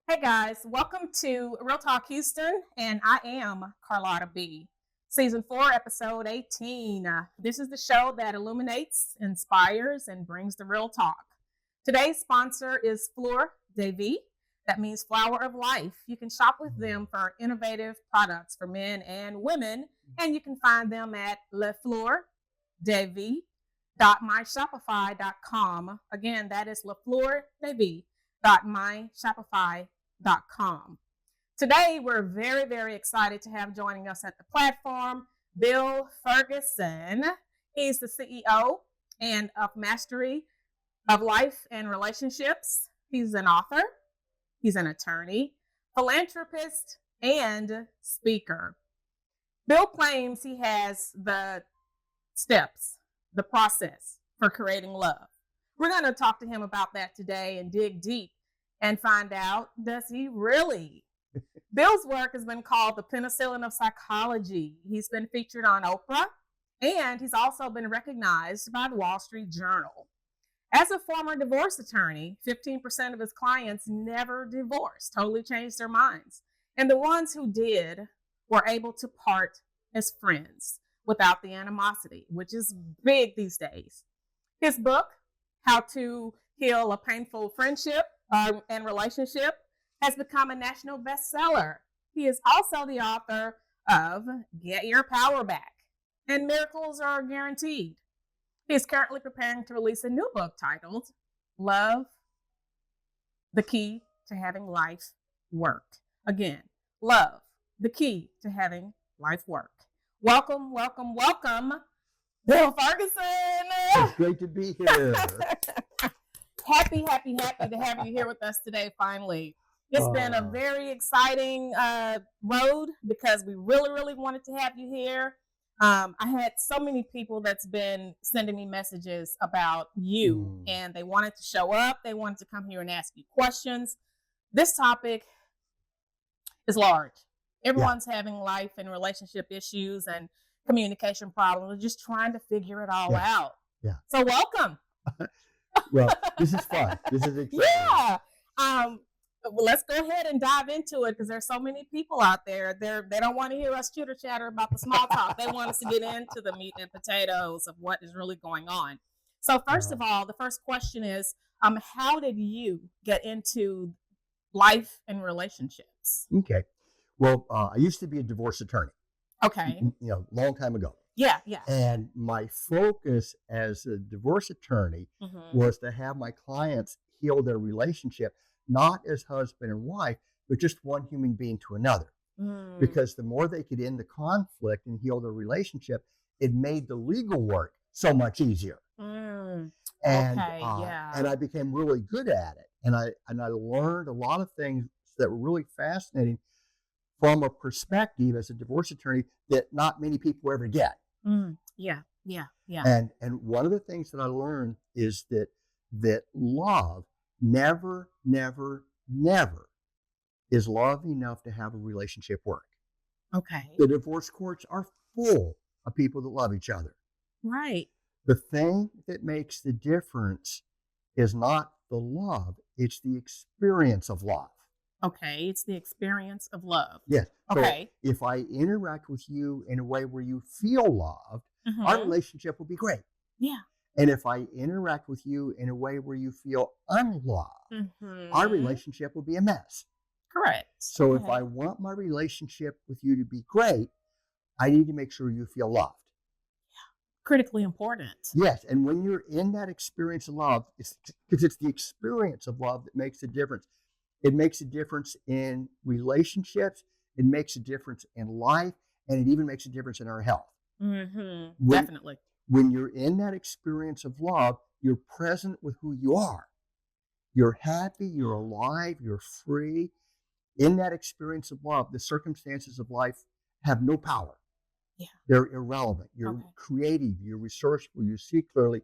Hey guys, welcome to Real Talk Houston, and I am Carlotta B. Season 4, Episode 18. This is the show that illuminates, inspires, and brings the real talk. Today's sponsor is Fleur de Vie. That means flower of life. You can shop with them for innovative products for men and women, and you can find them at lefleurdevie.myshopify.com. Again, that is lefleurdevie.myshopify.com. Today, we're very, very excited to have joining us at the platform Bill Ferguson. He's the CEO and of Mastery of Life and Relationships. He's an author, he's an attorney, philanthropist, and speaker. Bill claims he has the steps, the process for creating love. We're going to talk to him about that today and dig deep and find out, does he really? Bill's work has been called the penicillin of psychology. He's been featured on OPRAH, and he's also been recognized by the Wall Street Journal. As a former divorce attorney, 15% of his clients never divorced, totally changed their minds. And the ones who did were able to part as friends without the animosity, which is big these days. His book, How to Heal a Painful Friendship and Relationship, has become a national bestseller. He is also the author of Get Your Power Back and Miracles Are Guaranteed. He is currently preparing to release a new book titled Love, the Key to Having Life Work. Again, Love, the Key to Having Life Work. Welcome, welcome, welcome, Bill Ferguson. It's great to be here. Happy to have you here with us today, finally. It's been a very exciting road because we really wanted to have you here. I had so many people that's been sending me messages about you, and they wanted to show up. They wanted to come here and ask you questions. This topic is large. Everyone's having life and relationship issues and communication problems. We're just trying to figure it all out. Yeah. So welcome. Well, this is fun. This is exciting. Yeah. Well, let's go ahead and dive into it because there's so many people out there. They don't want to hear us chitter chatter about the small talk. They want us to get into the meat and potatoes of what is really going on. So first of all, the first question is, how did you get into life and relationships? Okay. Well, I used to be a divorce attorney. Okay. Long time ago. Yeah. And my focus as a divorce attorney was to have my clients heal their relationship, not as husband and wife, but just one human being to another. Because the more they could end the conflict and heal their relationship, it made the legal work so much easier. And I became really good at it. And I learned a lot of things that were really fascinating from a perspective as a divorce attorney that not many people ever get. Yeah. And one of the things that I learned is that love never is love enough to have a relationship work. Okay. The divorce courts are full of people that love each other. Right. The thing that makes the difference is not the love, it's the experience of love. Okay, it's the experience of love. Yes. Okay. So if I interact with you in a way where you feel loved, our relationship will be great. Yeah. And if I interact with you in a way where you feel unloved, our relationship will be a mess. Correct. So if I want my relationship with you to be great, I need to make sure you feel loved. Critically important. Yes. And when you're in that experience of love, because it's the experience of love that makes the difference. It makes a difference in relationships. It makes a difference in life. And it even makes a difference in our health. Definitely. When you're in that experience of love, you're present with who you are. You're happy, you're alive, you're free. In that experience of love, the circumstances of life have no power. Yeah. They're irrelevant. You're creative, you're resourceful, you see clearly.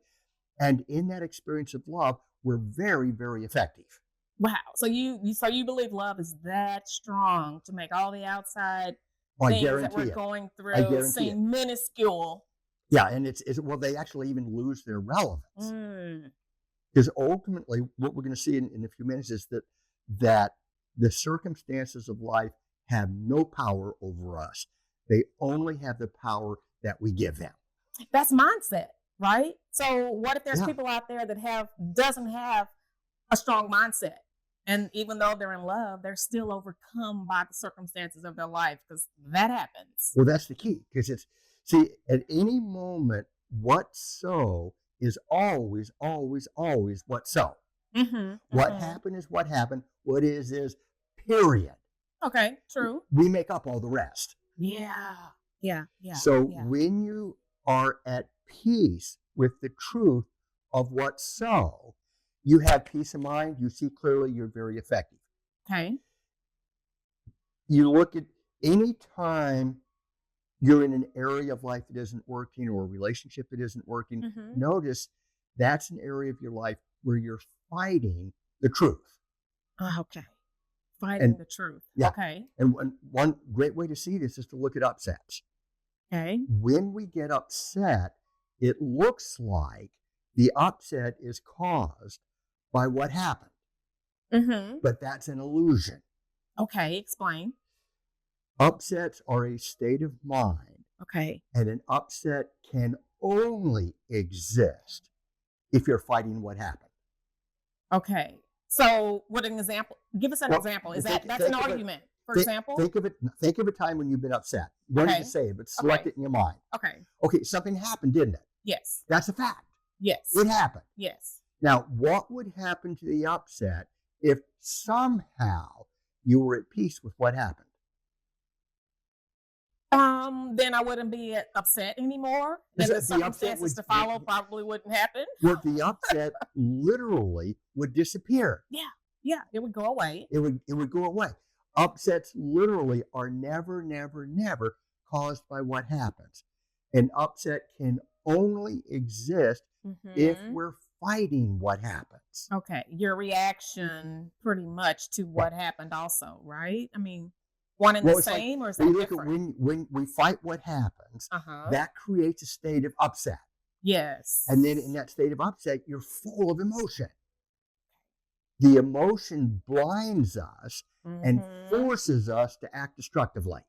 And in that experience of love, we're very, very effective. Wow. So you believe love is that strong to make all the outside things that we're going through seem minuscule. Yeah, and it's they actually even lose their relevance. Because ultimately, what we're going to see in a few minutes is that The circumstances of life have no power over us. They only have the power that we give them. That's mindset, right? So what if there's Yeah. people out there that doesn't have a strong mindset, and even though they're in love, they're still overcome by the circumstances of their life, because that happens. Well, that's the key, because at any moment, what so is always, always, always what so. What happened is what happened. What is period. Okay, true. We make up all the rest. Yeah. So when you are at peace with the truth of what so, you have peace of mind, you see clearly, you're very effective. Okay. You look at any time you're in an area of life that isn't working, or a relationship that isn't working, notice that's an area of your life where you're fighting the truth. Okay. Fighting the truth. Yeah. Okay. And one great way to see this is to look at upsets. Okay. When we get upset, it looks like the upset is caused by what happened. But that's an illusion. Okay, explain. Upsets are a state of mind. Okay. And an upset can only exist if you're fighting what happened. Okay. So what an example? Give us an example. Is that's an argument, for example? Think of a time when you've been upset. You don't need to say it, but select it in your mind. Okay, something happened, didn't it? Yes. That's a fact. Yes. It happened. Yes. Now, what would happen to the upset if somehow you were at peace with what happened? Then I wouldn't be upset anymore. Then the circumstances to follow probably wouldn't happen. Well, the upset literally would disappear. Yeah, it would go away. It would go away. Upsets literally are never, never, never caused by what happens. An upset can only exist if we're fighting what happens. Okay, your reaction pretty much to what happened also, right? I mean, one and the same, or is that different? When we fight what happens, that creates a state of upset. Yes. And then in that state of upset, you're full of emotion. The emotion blinds us and forces us to act destructively.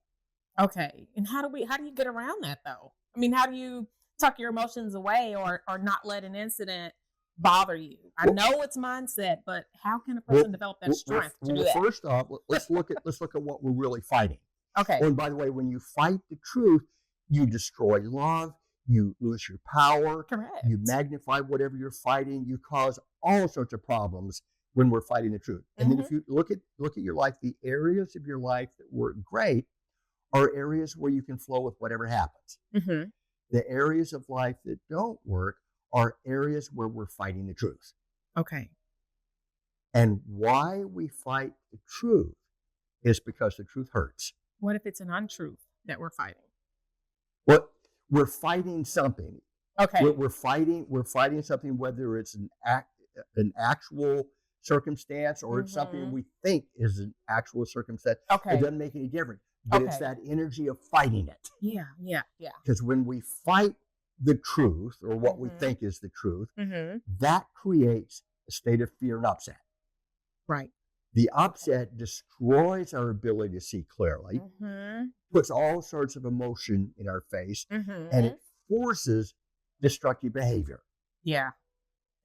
Okay. And how do you get around that, though? I mean, how do you tuck your emotions away, or not let an incident bother you? I know it's mindset, but how can a person develop that strength to do that? First off, let's look at what we're really fighting. Okay. Oh, and by the way, when you fight the truth, you destroy love, you lose your power. Correct. You magnify whatever you're fighting. You cause all sorts of problems when we're fighting the truth. And then if you look at your life, the areas of your life that work great are areas where you can flow with whatever happens. The areas of life that don't work are areas where we're fighting the truth. Okay. And why we fight the truth is because the truth hurts. What if it's an untruth that we're fighting? Well, we're fighting something. Okay. We're fighting something, whether it's an actual circumstance or it's something we think is an actual circumstance. Okay. It doesn't make any difference. But it's that energy of fighting it. Yeah. Because when we fight the truth, or what we think is the truth, that creates a state of fear and upset. Right. The upset destroys our ability to see clearly, puts all sorts of emotion in our face, and it forces destructive behavior. Yeah,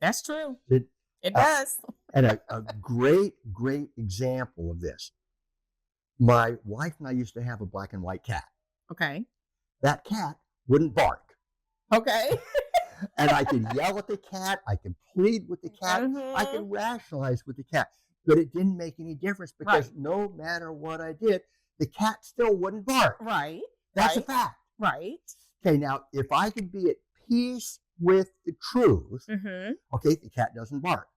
that's true. It does. And a great example of this. My wife and I used to have a black and white cat. Okay. That cat wouldn't bark. Okay. And I could yell at the cat. I could plead with the cat. I could rationalize with the cat. But it didn't make any difference, because no matter what I did, the cat still wouldn't bark. Right. That's a fact. Right. Okay, now, if I could be at peace with the truth, okay, the cat doesn't bark.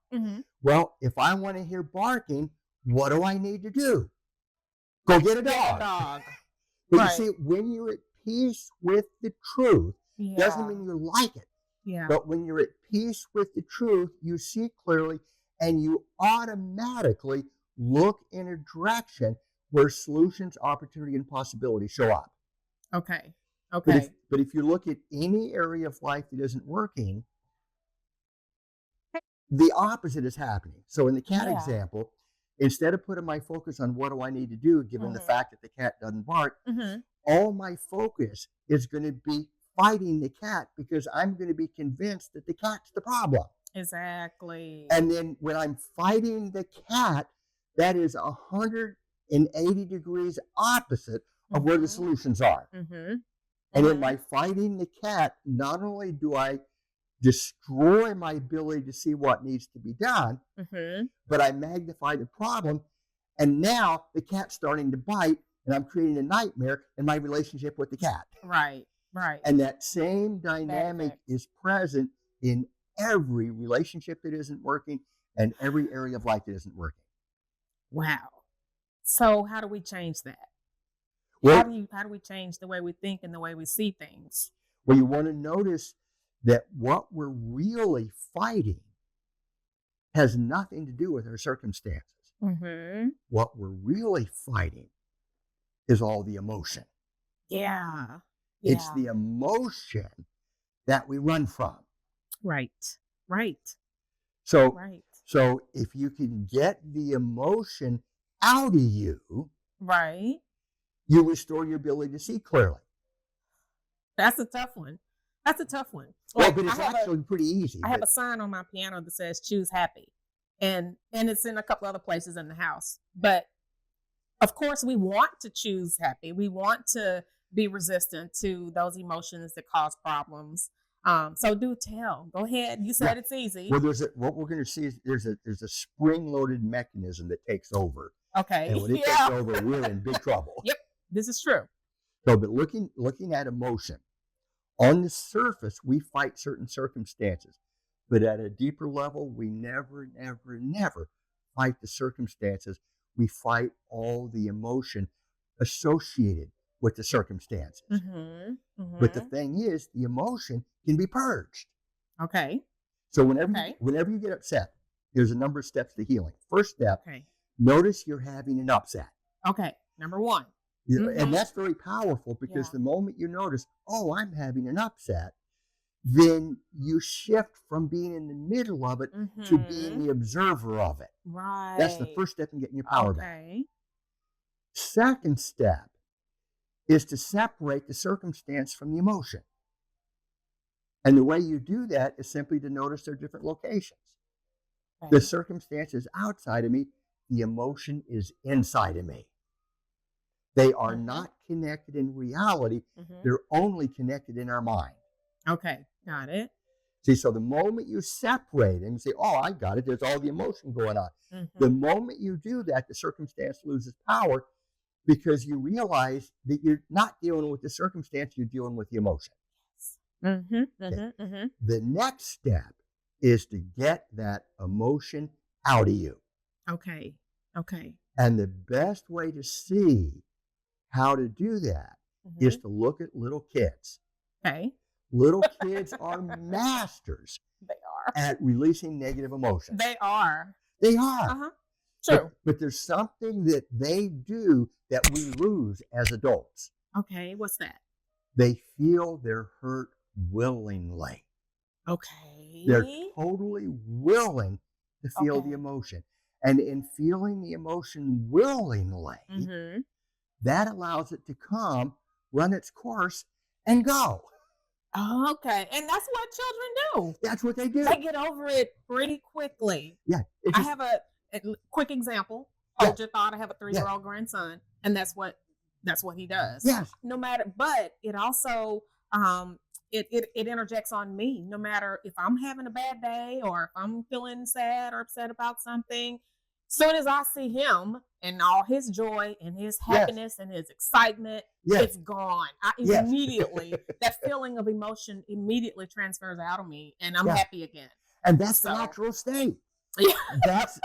Well, if I want to hear barking, what do I need to do? Go get a dog. But you see, when you're at peace with the truth, doesn't mean you like it. Yeah. But when you're at peace with the truth, you see clearly, and you automatically look in a direction where solutions, opportunity, and possibility show up. Okay. But if you look at any area of life that isn't working, the opposite is happening. So in the cat example, instead of putting my focus on what do I need to do, given the fact that the cat doesn't bark, all my focus is going to be fighting the cat because I'm going to be convinced that the cat's the problem. Exactly. And then when I'm fighting the cat, that is 180 degrees opposite of where the solutions are. And in my fighting the cat, not only do I destroy my ability to see what needs to be done, but I magnify the problem. And now the cat's starting to bite, and I'm creating a nightmare in my relationship with the cat. Right. And that same dynamic is present in every relationship that isn't working and every area of life that isn't working. Wow. So how do we change that? Well, how do we change the way we think and the way we see things? Well, you want to notice that what we're really fighting has nothing to do with our circumstances. What we're really fighting is all the emotion. Yeah. It's the emotion that we run from. Right. So if you can get the emotion out of you, you restore your ability to see clearly. That's a tough one. Well, but it's actually pretty easy. I have a sign on my piano that says "Choose Happy," and it's in a couple other places in the house. But of course, we want to choose happy. We want to be resistant to those emotions that cause problems. So do tell. Go ahead. You said it's easy. Well, what we're going to see is there's a spring-loaded mechanism that takes over. Okay. And when it takes over, we're in big trouble. Yep. This is true. So, but looking at emotion, on the surface, we fight certain circumstances, but at a deeper level, we never fight the circumstances. We fight all the emotion associated with the circumstances. But the thing is, the emotion can be purged. Okay. So whenever you get upset, there's a number of steps to healing. First step, notice you're having an upset. Okay. Number one. And that's very powerful because the moment you notice, oh, I'm having an upset, then you shift from being in the middle of it to being the observer of it. Right. That's the first step in getting your power back. Second step is to separate the circumstance from the emotion. And the way you do that is simply to notice their different locations. The circumstance is outside of me. The emotion is inside of me. They are not connected in reality. They're only connected in our mind. Okay, got it. See, so the moment you separate and say, oh, I got it, there's all the emotion going on. The moment you do that, the circumstance loses power because you realize that you're not dealing with the circumstance, you're dealing with the emotion. The next step is to get that emotion out of you. Okay. And the best way to see how to do that is to look at little kids. Okay. Little kids are masters. They are. At releasing negative emotions. They are. True. But there's something that they do that we lose as adults. Okay, what's that? They feel their hurt willingly. Okay. They're totally willing to feel the emotion. And in feeling the emotion willingly, that allows it to come, run its course, and go. Okay. And that's what children do. That's what they do. They get over it pretty quickly. Yeah. I have a quick example. Hold your thought. I have a 3-year-old grandson, and that's what he does. Yes. No matter, but it also it interjects on me. No matter if I'm having a bad day or if I'm feeling sad or upset about something, soon as I see him and all his joy and his happiness and his excitement, it's gone. Immediately, that feeling of emotion immediately transfers out of me, and I'm happy again. And that's the natural state. That's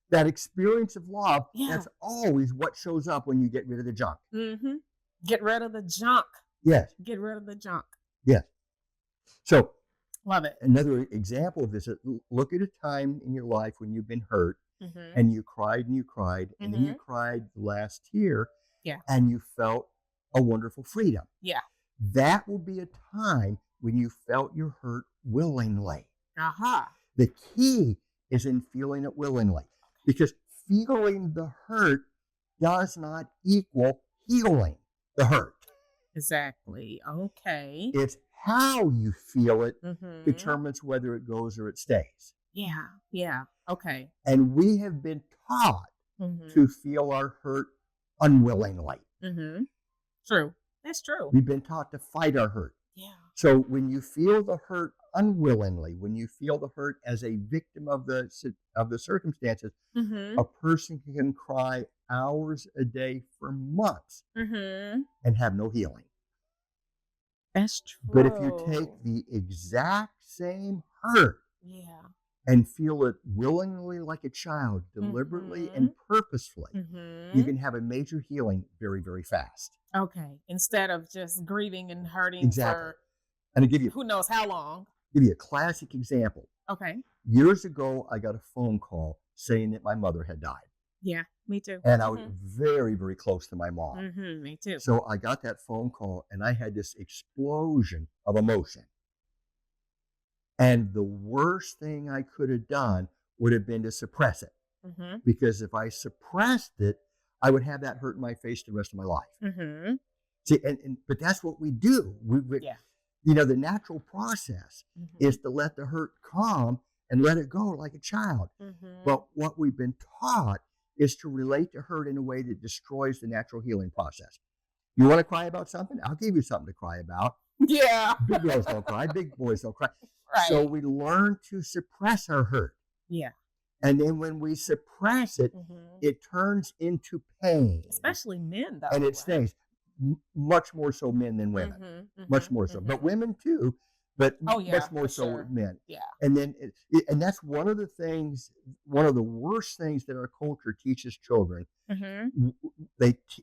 that experience of love. That's always what shows up when you get rid of the junk. Get rid of the junk. Yes. Get rid of the junk. Yes. So, love it. Another example of this, look at a time in your life when you've been hurt and you cried and you cried and then you cried last year and you felt a wonderful freedom. Yeah. That will be a time when you felt your hurt willingly. The key is in feeling it willingly because feeling the hurt does not equal healing the hurt. Exactly. Okay. It's how you feel it Mm-hmm. determines whether it goes or it stays. Yeah. Yeah. Okay. And we have been taught Mm-hmm. to feel our hurt unwillingly. Mm-hmm. True. That's true. We've been taught to fight our hurt. Yeah. So when you feel the hurt unwillingly, when you feel the hurt as a victim of the circumstances, Mm-hmm. a person can cry hours a day for months Mm-hmm. and have no healing. That's true. But if you take the exact same hurt yeah. and feel it willingly like a child, deliberately Mm-hmm. and purposefully, Mm-hmm. you can have a major healing very, very fast. Okay. Instead of just grieving and hurting Exactly. for And I'll give you who knows how long. a classic example. Okay. Years ago, I got a phone call saying that my mother had died. Yeah, me too. And I was very, very close to my mom. Mm-hmm. Me too. So I got that phone call and I had this explosion of emotion. And the worst thing I could have done would have been to suppress it. Mm-hmm. Because if I suppressed it, I would have that hurt in my face the rest of my life. Mm-hmm. See, but that's what we do. Yeah. You know, the natural process is to let the hurt come and let it go like a child. Mm-hmm. But what we've been taught is to relate to hurt in a way that destroys the natural healing process. You want to cry about something? I'll give you something to cry about. Yeah. Big girls don't cry. Big boys don't cry. Right. So we learn to suppress our hurt. Yeah. And then when we suppress it, it turns into pain. Especially men, though. And it stays. Much more so men than women. Much more so. But women too. But much more so with men. Yeah. And then, and that's one of the things, one of the worst things that our culture teaches children.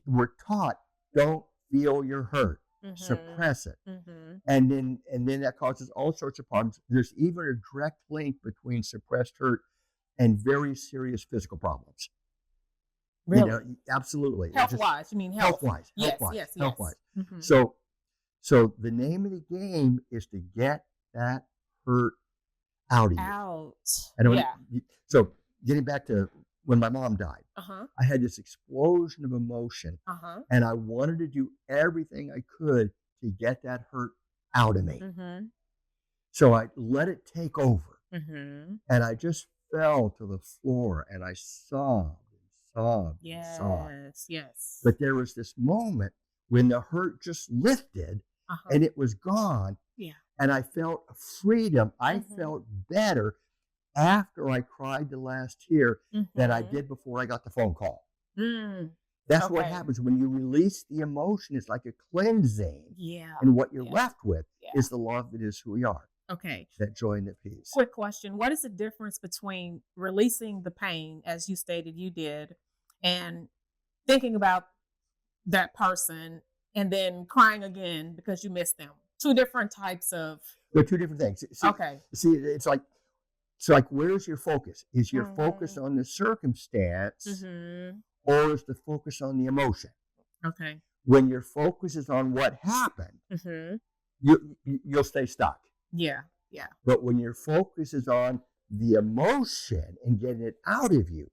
We're taught, don't feel your hurt, suppress it. And then that causes all sorts of problems. There's even a direct link between suppressed hurt and very serious physical problems. Really? You know, absolutely. Health-wise, you mean health? Health-wise. Yes, Health-wise. yes, yes. Health-wise. So the name of the game is to get that hurt out of you. So getting back to when my mom died, I had this explosion of emotion, and I wanted to do everything I could to get that hurt out of me. So I let it take over, and I just fell to the floor, and I sobbed. Yes. But there was this moment when the hurt just lifted and it was gone. Yeah. And I felt freedom. I felt better after I cried the last tear than I did before I got the phone call. That's what happens when you release the emotion. It's like a cleansing. Yeah. And what you're left with is the love that is who we are. Okay. That joy and that peace. Quick question. What is the difference between releasing the pain, as you stated you did, and thinking about that person and then crying again because you missed them? Two different types of... They're two different things. See, it's like, where's your focus? Is your focus on the circumstance or is the focus on the emotion? Okay. When your focus is on what happened, you'll stay stuck. Yeah. But when your focus is on the emotion and getting it out of you,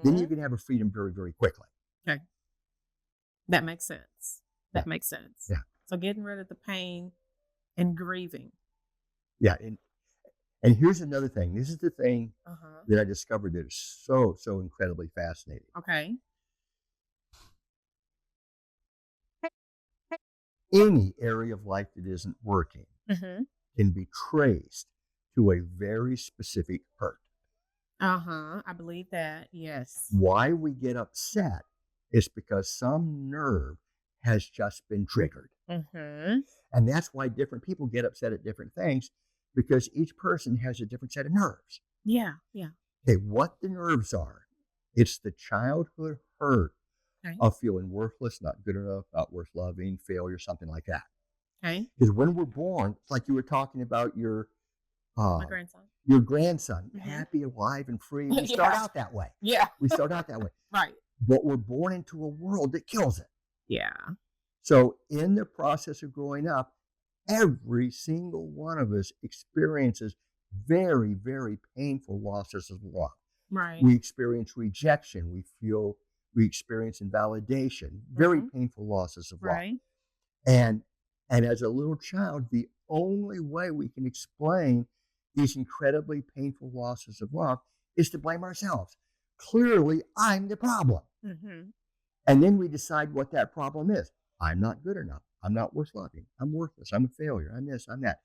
then you can have a freedom very, very quickly. Okay. That makes sense. Yeah. So getting rid of the pain and grieving. Yeah. And here's another thing. This is the thing that I discovered that is so, so incredibly fascinating. Okay. Any area of life that isn't working can be traced to a very specific hurt. I believe that. Yes. Why we get upset is because some nerve has just been triggered. And that's why different people get upset at different things, because each person has a different set of nerves. Yeah. Okay, what the nerves are, it's the childhood hurt of feeling worthless, not good enough, not worth loving, failure, something like that. Okay. Because when we're born, it's like you were talking about your my grandson. Your grandson, happy, alive, and free. We start out that way. Yeah. We start out that way. Right. But we're born into a world that kills it. Yeah. So in the process of growing up, every single one of us experiences very, very painful losses of love. Right. We experience rejection. We experience invalidation, very painful losses of love. Right. And as a little child, the only way we can explain these incredibly painful losses of love is to blame ourselves. Clearly, I'm the problem. Mm-hmm. And then we decide what that problem is. I'm not good enough. I'm not worth loving. I'm worthless. I'm a failure. I'm this, I'm that.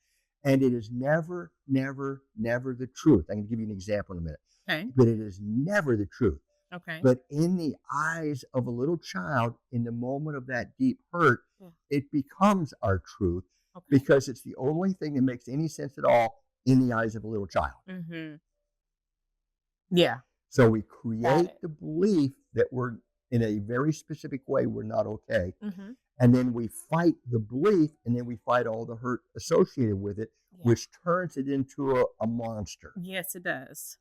And it is never, never, never the truth. I'm going to give you an example in a minute. Okay. But it is never the truth. Okay. But in the eyes of a little child, in the moment of that deep hurt, it becomes our truth because it's the only thing that makes any sense at all in the eyes of a little child. Mm-hmm. Yeah. So we create the belief that we're in a very specific way, we're not okay. Mm-hmm. And then we fight the belief, and then we fight all the hurt associated with it, which turns it into a monster. Yes, it does.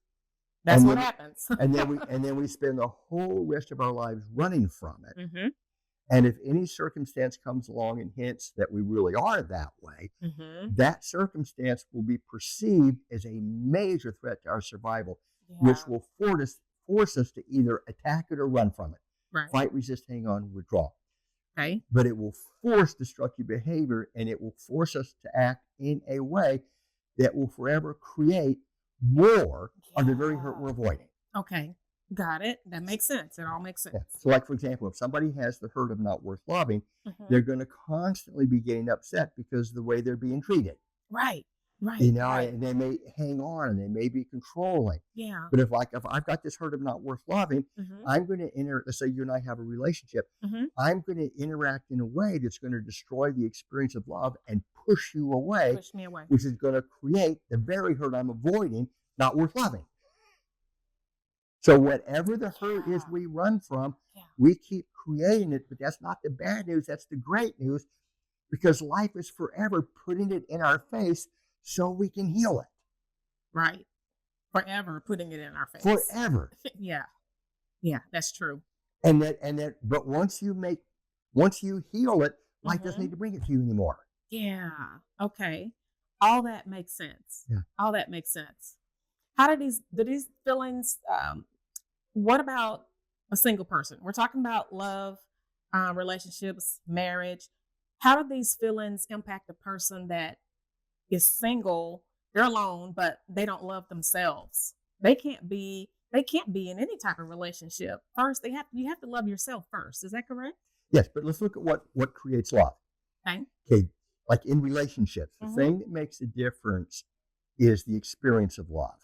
That's what happens. and then we spend the whole rest of our lives running from it. Mm-hmm. And if any circumstance comes along and hints that we really are that way, that circumstance will be perceived as a major threat to our survival, which will force us to either attack it or run from it. Right. Fight, resist, hang on, withdraw. Okay. But it will force destructive behavior, and it will force us to act in a way that will forever create more of the very hurt we're avoiding. Okay. Got it. That makes sense. It all makes sense. Yeah. So like, for example, if somebody has the hurt of not worth loving, they're going to constantly be getting upset because of the way they're being treated. Right. Right. You know, and they may hang on and they may be controlling. Yeah. But if I've got this hurt of not worth loving, I'm going to let's say you and I have a relationship, I'm going to interact in a way that's going to destroy the experience of love and push you away. Push me away. Which is going to create the very hurt I'm avoiding, not worth loving. So whatever the hurt is we run from, we keep creating it, but that's not the bad news, that's the great news, because life is forever putting it in our face so we can heal it. Right. Forever putting it in our face. Forever. Yeah. Yeah, that's true. And that but once you heal it, life doesn't need to bring it to you anymore. Yeah. Okay. All that makes sense. Yeah. All that makes sense. How do these feelings what about a single person? We're talking about love, relationships, marriage. How do these feelings impact a person that is single? They're alone, but they don't love themselves. They can't be in any type of relationship. First, you have to love yourself first. Is that correct? Yes, but let's look at what creates love. Okay, like in relationships, the thing that makes a difference is the experience of love.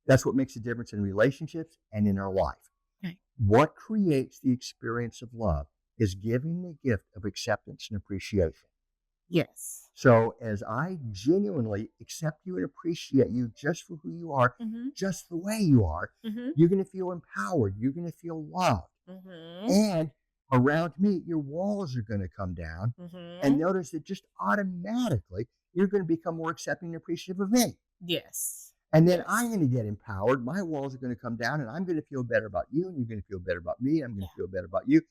That's what makes a difference in relationships and in our life. Okay. What creates the experience of love is giving the gift of acceptance and appreciation. Yes. So as I genuinely accept you and appreciate you just for who you are, just the way you are, you're going to feel empowered. You're going to feel loved. And around me, your walls are going to come down. And notice that just automatically, you're going to become more accepting and appreciative of me. Yes. And then I'm going to get empowered. My walls are going to come down, and I'm going to feel better about you, and you're going to feel better about me. I'm going to feel better about you.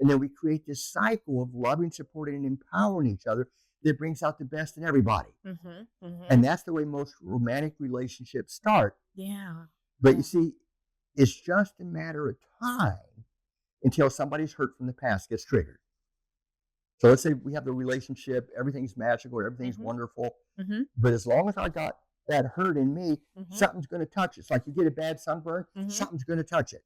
And then we create this cycle of loving, supporting, and empowering each other that brings out the best in everybody. And that's the way most romantic relationships start. Yeah. But you see, it's just a matter of time until somebody's hurt from the past gets triggered. So let's say we have the relationship, everything's magical, everything's wonderful. But as long as I got that hurt in me, something's going to touch it. It's like you get a bad sunburn, something's going to touch it.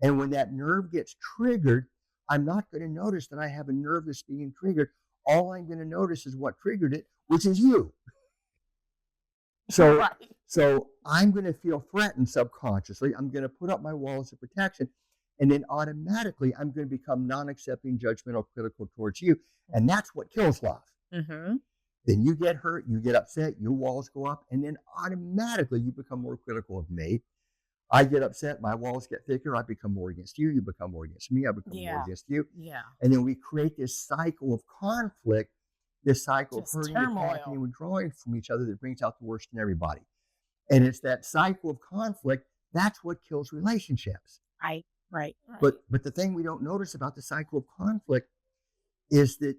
And when that nerve gets triggered, I'm not going to notice that I have a nerve that's being triggered. All I'm going to notice is what triggered it, which is you. So I'm going to feel threatened subconsciously. I'm going to put up my walls of protection. And then automatically, I'm going to become non-accepting, judgmental, critical towards you. And that's what kills love. Then you get hurt, you get upset, your walls go up, and then automatically you become more critical of me. I get upset, my walls get thicker, I become more against you, you become more against me, I become more against you. Yeah. And then we create this cycle of conflict, this cycle Just of hurting, turmoil. attacking, and withdrawing from each other that brings out the worst in everybody. And it's that cycle of conflict, that's what kills relationships. Right. But the thing we don't notice about the cycle of conflict is that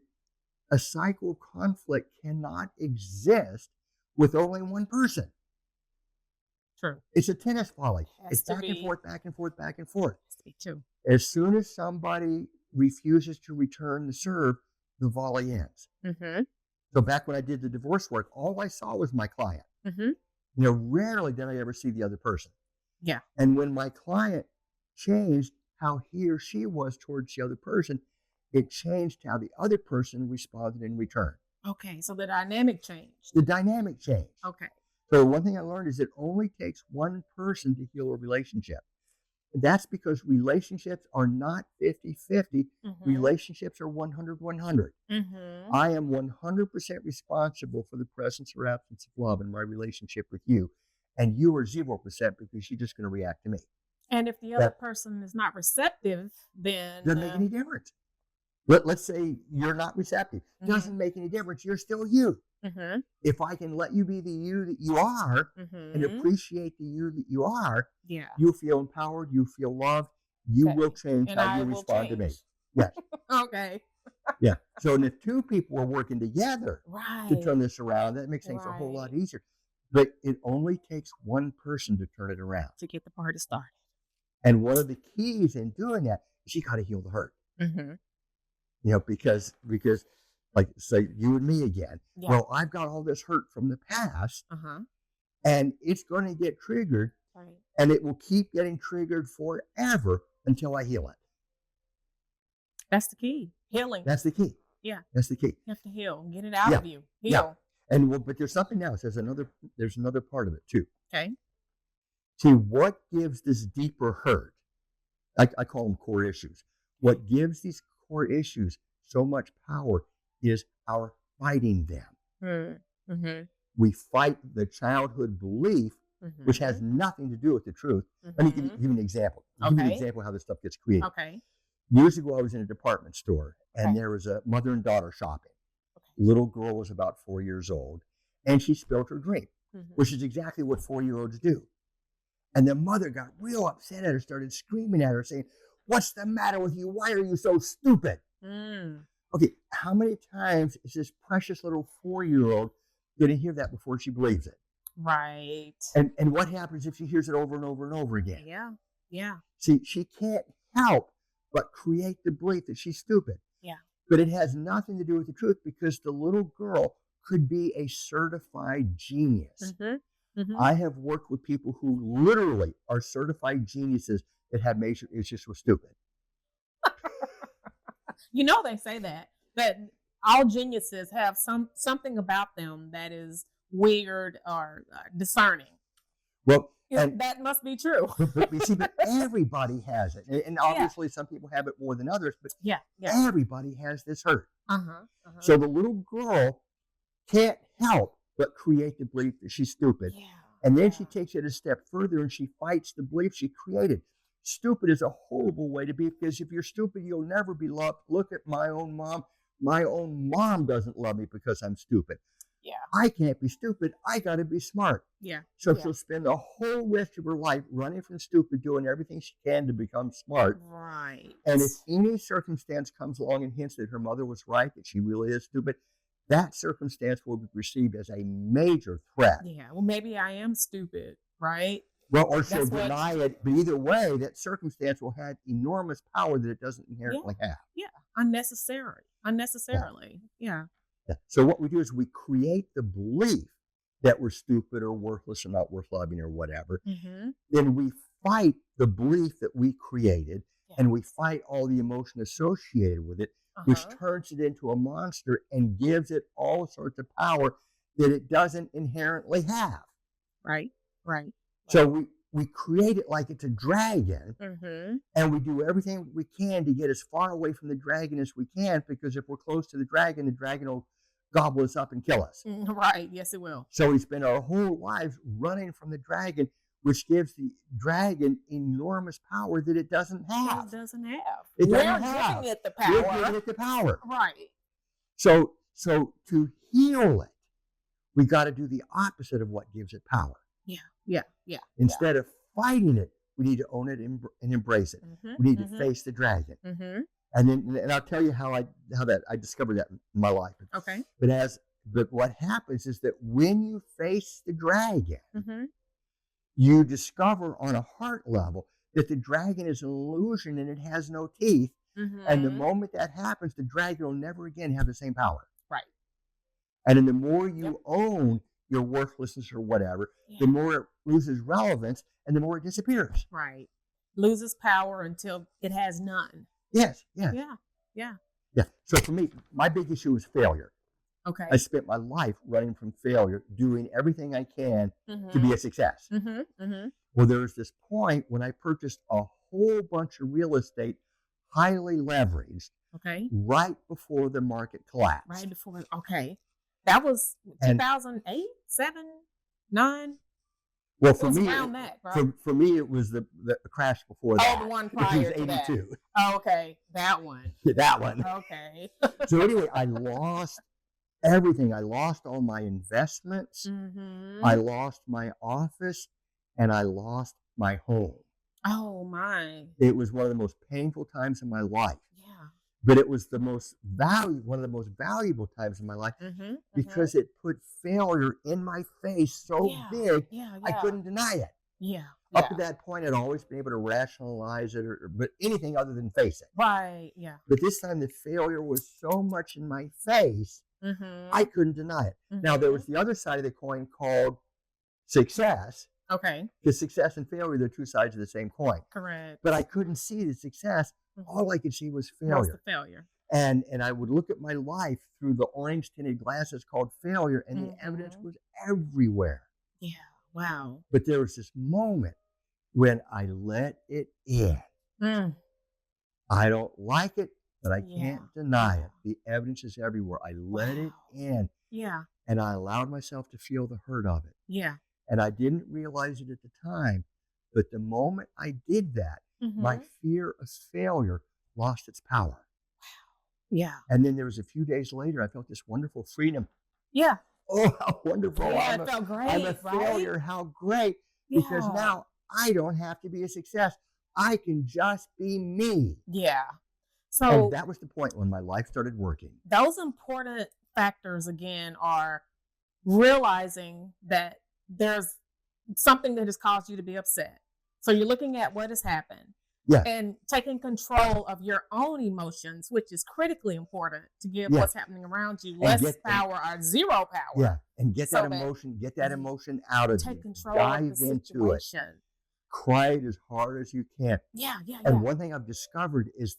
a cycle of conflict cannot exist with only one person. True. It's a tennis volley. Has It's to back and be. forth, back and forth, back and forth. Has to be too. As soon as somebody refuses to return the serve, the volley ends. Mm-hmm. So back when I did the divorce work, all I saw was my client. Mm-hmm. Rarely did I ever see the other person. Yeah. And when my client changed how he or she was towards the other person, it changed how the other person responded in return. Okay. So the dynamic changed. The dynamic changed. Okay. So one thing I learned is it only takes one person to heal a relationship. That's because relationships are not 50-50. Mm-hmm. Relationships are 100-100. Mm-hmm. I am 100% responsible for the presence or absence of love in my relationship with you. And you are 0% because you're just going to react to me. And if the other person is not receptive, then doesn't make any difference. Let's say you're not receptive. Mm-hmm. Doesn't make any difference. You're still you. Mm-hmm. If I can let you be the you that you are Mm-hmm. and appreciate the you that you are, yeah, you feel empowered, you feel loved, you Okay. will change And how I you will respond to me. change. Yes. Okay. Yeah. So the two people are working together Right. to turn this around. That makes things a whole lot Right. easier. But it only takes one person to turn it around. To get the party started. And one of the keys in doing that is you got to heal the hurt. Mm-hmm. Because like say you and me again. Yeah. Well, I've got all this hurt from the past Uh-huh. and it's going to get triggered Right. and it will keep getting triggered forever until I heal it. That's the key. Healing. That's the key. Yeah. That's the key. You have to heal. Get it out Yeah. of you. Heal. Yeah. And but there's something else. There's another part of it too. Okay. See, what gives this deeper hurt? I call them core issues. What gives these core issues so much power is our fighting them. Mm-hmm. We fight the childhood belief, Mm-hmm. which has nothing to do with the truth. Let me give you an example. Give you an Okay. example of how this stuff gets created. Okay. Years ago, I was in a department store, and Okay. there was a mother and daughter shopping. Okay. Little girl was about 4 years old, and she spilled her drink, Mm-hmm. which is exactly what 4-year-olds do. And the mother got real upset at her, started screaming at her, saying, "What's the matter with you? Why are you so stupid?" Mm. Okay, how many times is this precious little 4-year-old going to hear that before she believes it? Right. And what happens if she hears it over and over and over again? Yeah. Yeah. See, she can't help but create the belief that she's stupid. Yeah. But it has nothing to do with the truth because the little girl could be a certified genius. Mm-hmm. Mm-hmm. I have worked with people who literally are certified geniuses that have major issues with stupid. They say that all geniuses have something about them that is weird or discerning. Well, and that must be true. but everybody has it, and obviously some people have it more than others. But Yeah. everybody has this hurt. Uh-huh. Uh-huh. So the little girl can't help but create the belief that she's stupid. Yeah. And then she takes it a step further and she fights the belief she created. Stupid is a horrible way to be because if you're stupid, you'll never be loved. Look at my own mom. My own mom doesn't love me because I'm stupid. Yeah. I can't be stupid. I got to be smart. Yeah. So Yeah. she'll spend the whole rest of her life running from stupid, doing everything she can to become smart. Right. And if any circumstance comes along and hints that her mother was right, that she really is stupid, that circumstance will be perceived as a major threat. Yeah. Well, maybe I am stupid, right? Well, or she'll That's what- deny it, but either way, that circumstance will have enormous power that it doesn't inherently have. Yeah. Unnecessarily. Yeah. Yeah. So what we do is we create the belief that we're stupid or worthless or not worth loving or whatever. Mm-hmm. Then we fight the belief that we created, Yeah. and we fight all the emotion associated with it, which Uh-huh. turns it into a monster and gives it all sorts of power that it doesn't inherently have. Right. Right. So we create it like it's a dragon, Mm-hmm. and we do everything we can to get as far away from the dragon as we can, because if we're close to the dragon will gobble us up and kill us. Right. Yes, it will. So we spend our whole lives running from the dragon, which gives the dragon enormous power that it doesn't have. It doesn't have. It We're doesn't have. giving it the We're power. giving it the power. Right. So to heal it, we got to do the opposite of what gives it power. Yeah. Instead of fighting it, we need to own it and embrace it. Mm-hmm. We need to face the dragon. Mm-hmm. And I'll tell you how I discovered that in my life. Okay. But what happens is that when you face the dragon, Mm-hmm. you discover on a heart level that the dragon is an illusion and it has no teeth. And the moment that happens, the dragon will never again have the same power. Right. And then the more you own your worthlessness or whatever, the more it loses relevance and the more it disappears. Right. Loses power until it has none. Yes. Yes. Yeah. Yeah. Yeah. So for me, my big issue is failure. Okay. I spent my life running from failure, doing everything I can to be a success. Well, there was this point when I purchased a whole bunch of real estate, highly leveraged, right before the market collapsed. Right before, that was 2008, 7, 9. Well, for me, around that, right? for me, it was the crash before that. Oh, the one prior to 82. that. Oh, okay, that one. That one. Okay. So anyway, I lost everything. I lost all my investments. I lost my office, and I lost my home. Oh my! It was one of the most painful times in my life. Yeah. But it was one of the most valuable times in my life because it put failure in my face so big, I couldn't deny it. Yeah. Up to that point, I'd always been able to rationalize it, but anything other than face it. Right. Yeah. But this time, the failure was so much in my face, I couldn't deny it. Now, there was the other side of the coin called success. Okay. Because success and failure, they're two sides of the same coin. Correct. But I couldn't see the success. All I could see was failure. What's the failure? And I would look at my life through the orange-tinted glasses called failure, and the evidence was everywhere. Yeah. Wow. But there was this moment when I let it in. I don't like it, but I can't deny it. The evidence is everywhere. I let it in. Yeah. And I allowed myself to feel the hurt of it. Yeah. And I didn't realize it at the time, but the moment I did that, my fear of failure lost its power. Wow. Yeah. And then there was a few days later, I felt this wonderful freedom. Yeah. Oh, how wonderful. Yeah, it felt great. I'm a failure. How great. Because now I don't have to be a success. I can just be me. Yeah. So and that was the point when my life started working. Those important factors, again, are realizing that there's something that has caused you to be upset. So you're looking at what has happened and taking control of your own emotions, which is critically important to give what's happening around you less power or zero power. Yeah, and get that emotion out of you. Take control Dive of the into situation. It. Cry it as hard as you can. Yeah. And one thing I've discovered is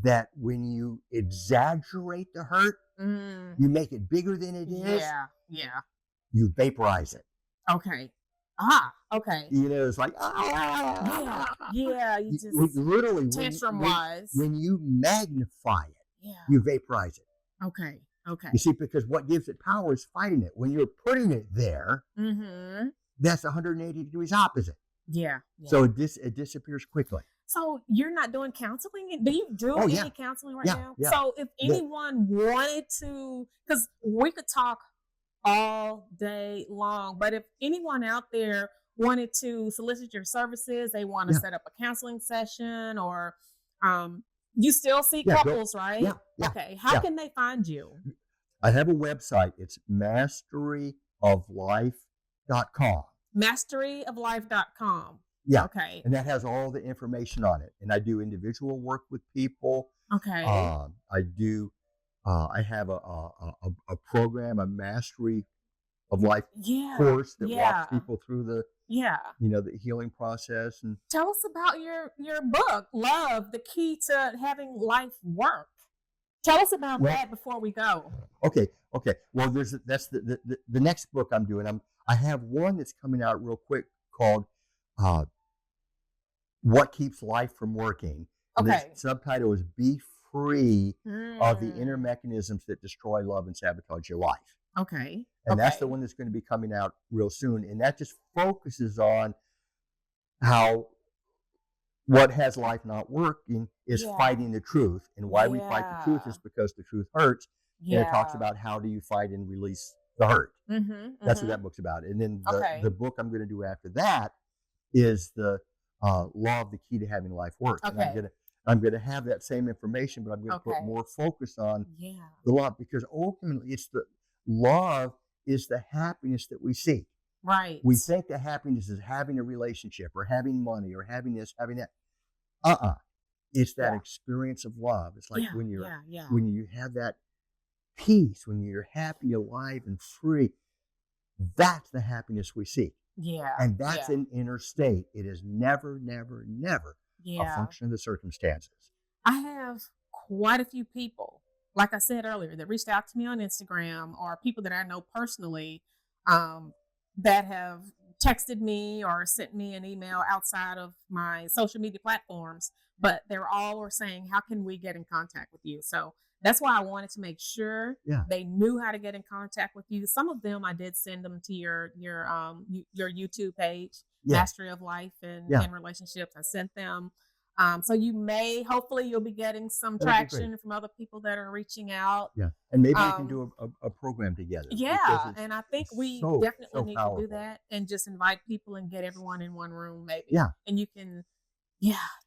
that when you exaggerate the hurt, you make it bigger than it is. Yeah. You vaporize it. Okay. Okay. You know, it's like, you just literally tantrum-wise. When you magnify it, you vaporize it. Okay. You see, because what gives it power is fighting it. When you're putting it there, that's 180 degrees opposite. Yeah. So it disappears quickly. So you're not doing counseling? Do you do any counseling right now? Yeah. So if anyone wanted to, because we could talk all day long, but if anyone out there wanted to solicit your services, they want to set up a counseling session, or you still see couples, right? Yeah. Okay. How can they find you? I have a website. It's masteryoflife.com. Masteryoflife.com. Yeah. Okay. And that has all the information on it. And I do individual work with people. Okay. I have a program, a Mastery of Life course that walks people through the the healing process. And tell us about your book, Love: The Key to Having Life Work. Tell us about that before we go. Okay. Well, that's the next book I'm doing. I have one that's coming out real quick called What Keeps Life from Working. And the subtitle is Be Free of the Inner Mechanisms That Destroy Love and Sabotage Your Life. Okay. And that's the one that's going to be coming out real soon. And that just focuses on how what has life not working is fighting the truth. And why we fight the truth is because the truth hurts. And it talks about how do you fight and release the hurt. That's what that book's about. And then the book I'm going to do after that is the Law of the Key to Having Life Work. Okay. And I'm going to have that same information, but I'm going to put more focus on the love, because ultimately it's the love is the happiness that we seek. Right. We think that happiness is having a relationship or having money or having this, having that. It's that Yeah. experience of love. It's like Yeah. when you're Yeah. when you have that peace, when you're happy, alive, and free. That's the happiness we seek. Yeah. And that's Yeah. an inner state. It is never, never, never a Yeah. function of the circumstances. I have quite a few people, like I said earlier, that reached out to me on Instagram, or people that I know personally, that have texted me or sent me an email outside of my social media platforms, but they're all were saying, how can we get in contact with you? So that's why I wanted to make sure Yeah. they knew how to get in contact with you. Some of them I did send them to your YouTube page, Yeah. Mastery of Life and Relationships. I sent them. So hopefully you'll be getting some That'd be great. traction from other people that are reaching out. Yeah. And maybe we can do a program together. Yeah. And I think we definitely need powerful. to do that and just invite people and get everyone in one room, maybe. Yeah. And you can,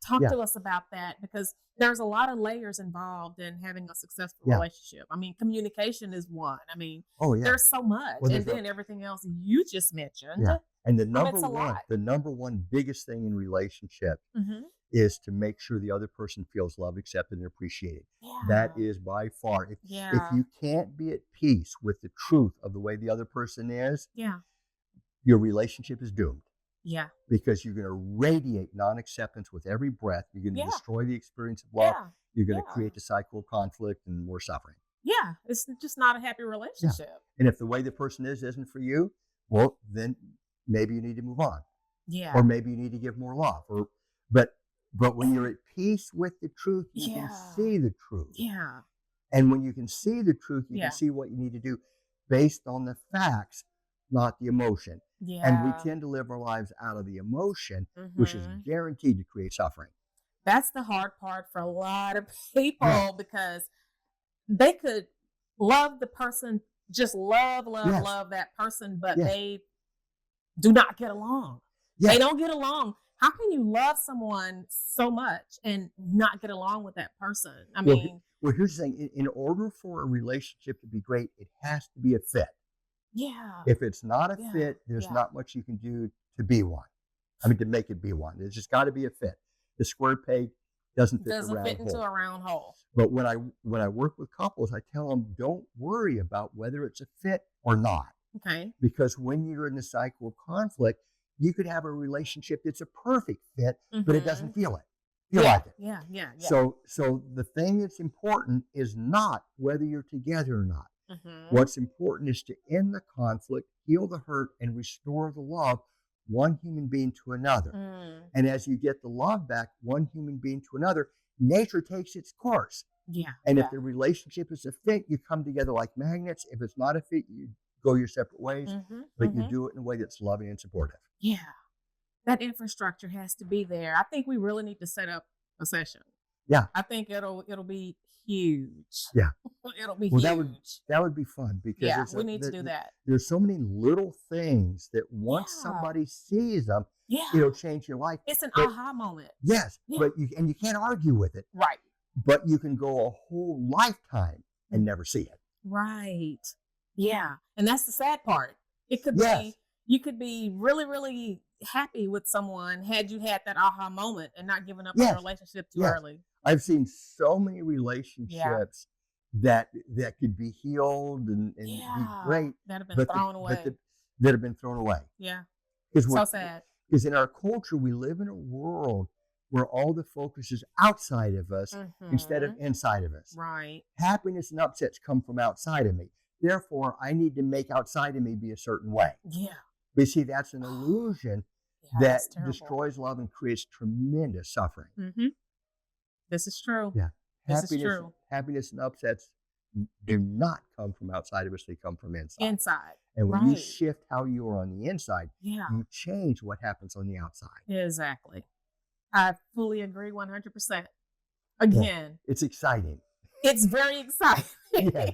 talk to us about that, because there's a lot of layers involved in having a successful relationship. I mean, communication is one. I mean, there's so much. Well, and then everything else you just mentioned. Yeah. And the it's number one biggest thing in relationship is to make sure the other person feels loved, accepted, and appreciated. Yeah. That is by far. If you can't be at peace with the truth of the way the other person is, your relationship is doomed. Yeah. Because you're going to radiate non-acceptance with every breath. You're going to destroy the experience of love. You're going to create the cycle of conflict and more suffering. Yeah. It's just not a happy relationship. And if the way the person isn't for you, well, then maybe you need to move on. Yeah. Or maybe you need to give more love. But when you're at peace with the truth, you can see the truth. Yeah. And when you can see the truth, you can see what you need to do based on the facts, not the emotion. Yeah. And we tend to live our lives out of the emotion, which is guaranteed to create suffering. That's the hard part for a lot of people, because they could love the person, just love that person, but they do not get along. Yes. They don't get along. How can you love someone so much and not get along with that person? I mean, here's the thing. In order for a relationship to be great, it has to be a fit. Yeah. If it's not a fit, there's not much you can do to be one. I mean, to make it be one. It's just got to be a fit. The square peg doesn't fit into a round hole. But when I work with couples, I tell them, don't worry about whether it's a fit or not. Okay. Because when you're in the cycle of conflict, you could have a relationship that's a perfect fit, but it doesn't feel like it. Yeah. So the thing that's important is not whether you're together or not. What's important is to end the conflict, heal the hurt, and restore the love, one human being to another. And as you get the love back, one human being to another, nature takes its course. Yeah. And if the relationship is a fit, you come together like magnets. If it's not a fit, you go your separate ways, but you do it in a way that's loving and supportive. Yeah. That infrastructure has to be there. I think we really need to set up a session. Yeah. I think it'll be huge. Yeah. It'll be huge. That would be fun, because we need to do that. There's so many little things that once somebody sees them, it'll change your life. It's an aha moment. Yes. But you can't argue with it. Right. But you can go a whole lifetime and never see it. Right. Yeah. And that's the sad part. It could be, you could be really, really happy with someone had you had that aha moment and not given up on the relationship too early. I've seen so many relationships that could be healed and be great. That have been thrown away. That have been thrown away. Yeah. So sad. Because in our culture, we live in a world where all the focus is outside of us instead of inside of us. Right. Happiness and upsets come from outside of me. Therefore, I need to make outside of me be a certain way. Yeah. But see, that's an illusion that destroys love and creates tremendous suffering. This is true. Yeah. This is true. Happiness and upsets do not come from outside of us. They come from inside. Inside. And when you shift how you are on the inside, you change what happens on the outside. Exactly. I fully agree 100%. Again. It's exciting. It's very exciting. Yes.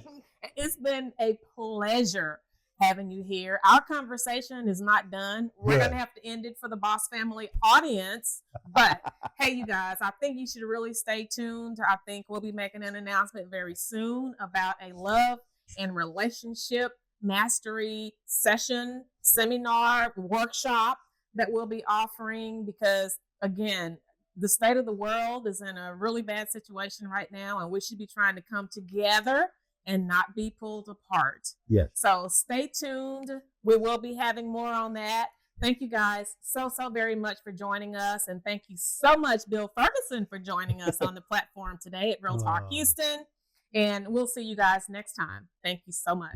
It's been a pleasure having you here. Our conversation is not done. We're going to have to end it for the Boss Family audience. But hey, you guys, I think you should really stay tuned. I think we'll be making an announcement very soon about a love and relationship mastery session, seminar, workshop that we'll be offering, because again, the state of the world is in a really bad situation right now, and we should be trying to come together and not be pulled apart. Yes. So stay tuned. We will be having more on that. Thank you guys so very much for joining us. And thank you so much, Bill Ferguson, for joining us on the platform today at Real Talk Houston. And we'll see you guys next time. Thank you so much.